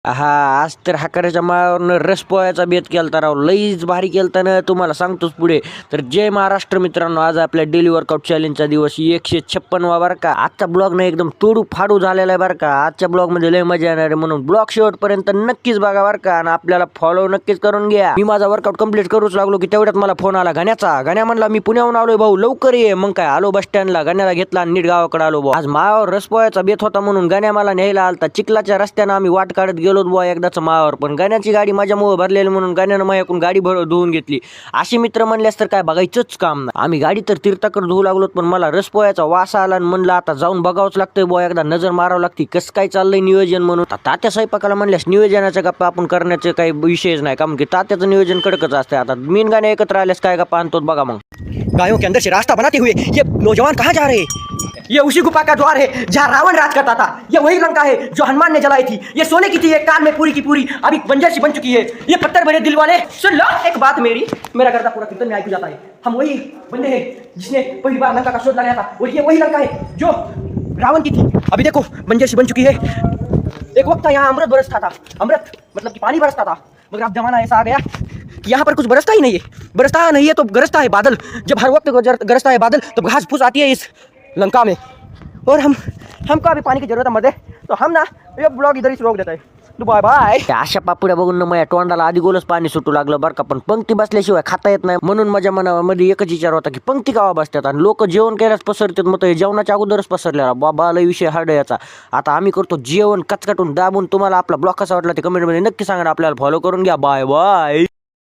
हा आज तर हाकाऱ्याच्या माळावरनं रस पोहायचा बेत केलता राव, लईच भारी केलता ना, तुम्हाला सांगतोच पुढे. तर जय महाराष्ट्र मित्रांनो, आज आपल्या डेली वर्कआउट चॅलेंजचा दिवस 156वा बरं का. आजचा ब्लॉग ना एकदम तोडू फाडू झालेला आहे बरं का. आजच्या ब्लॉग मध्ये लय मजा येणार आहे, म्हणून ब्लॉग शेवटपर्यंत नक्कीच बघा बरं का. आणि आपल्याला फॉलो नक्कीच करून घ्या. मी माझा वर्कआउट कंप्लीट करूच लागलो की तेवढ्यात मला फोन आला गाण्याचा. गाण्या म्हणला मी पुण्याहून आलोय भाऊ, लवकर ये. मग काय आलो बस स्टँडला, गाण्याला घेतला आणि नीट गावाकडे आलो भाऊ. आज माळावर रस पोहायचा बेत होता म्हणून गाण्या मला न्यायला आलता. चिखलाच्या रस्त्यानं आम्ही वाट काढत गेलो बुवा एकदाच माळावर, पण गाण्याची गाडी माझ्यामुळे भरलेली म्हणून गाण्यानं माझ्याकडून गाडी धुवून घेतली. अशी मित्र म्हणल्यास तर काय बघायचंच काम नाही. आम्ही गाडी तर तीर्थाकडे धुवू लागलो, पण मला रस पोहायचा वास आला आणि म्हणलं आता जाऊन बघावंच लागतंय बुवा, एकदा नजर मारावं लागते कसं काय चाललंय नियोजन म्हणून. तात्या स्वयंपाकाला म्हणल्यास नियोजनाच्या गप्पा आपण करण्याचे काही विषयच नाही, कारण की तात्याचं नियोजन कडकच असते. आता मीन गाणे एकत्र आल्यास काय गप्पा आणतो बघा. मग गायों के अंदर से रास्ता बनाते हुए ये नौजवान कहाँ जा रहे हैं? ये उसी गुफा का द्वार है जहाँ रावण राज करता था। ये वही लंका है जो हनुमान ने जलाई थी। ये सोने की थी, ये कान में पूरी की पूरी अभी बंजर सी बन चुकी है। ये पत्थर भरे दिल वाले सुन लो एक बात मेरी, मेरा करता पूरा कीर्तन में आई जाता है। हम वही बंदे हैं जिसने पहली बार लंका का शोध लगाया था, और ये वही लंका है जो रावण की थी। अभी देखो बंजर सी बन चुकी है। एक वक्त था यहाँ अमृत बरसता था, अमृत मतलब कि पानी बरसता था, मगर अब जमाना ऐसा आ गया कि यहाँ पर कुछ बरसता ही नहीं है। बरसता नहीं है तो गरजता है बादल। जब हर वक्त गरजता है बादल तो घास फूस आती है इस लंका में, और हमको अभी पानी की जरूरत है मर्दे, तो हम ना ये ब्लॉग इधर ही रोक देता है। Bye bye. अशा पापुड्या बघून ना माझ्या तोंडाला आधी गोलच पाणी सुटू लागलं बरं का. पण पंक्ती बसल्याशिवाय खाता येत नाही, म्हणून माझ्या मनामध्ये एकच विचार होता की पंक्ती कावा बसतात आणि लोक जेवण केल्यास पसरतात. मग जेवणाच्या अगोदरच पसरलेला बाबा लय विषय हार्ड याचा. आता आम्ही करतो जेवण कचकटून दाबून. तुम्हाला आपला ब्लॉग कसा वाटला ते कमेंटमध्ये नक्की सांगा. आपल्याला फॉलो करून घ्या. Bye bye.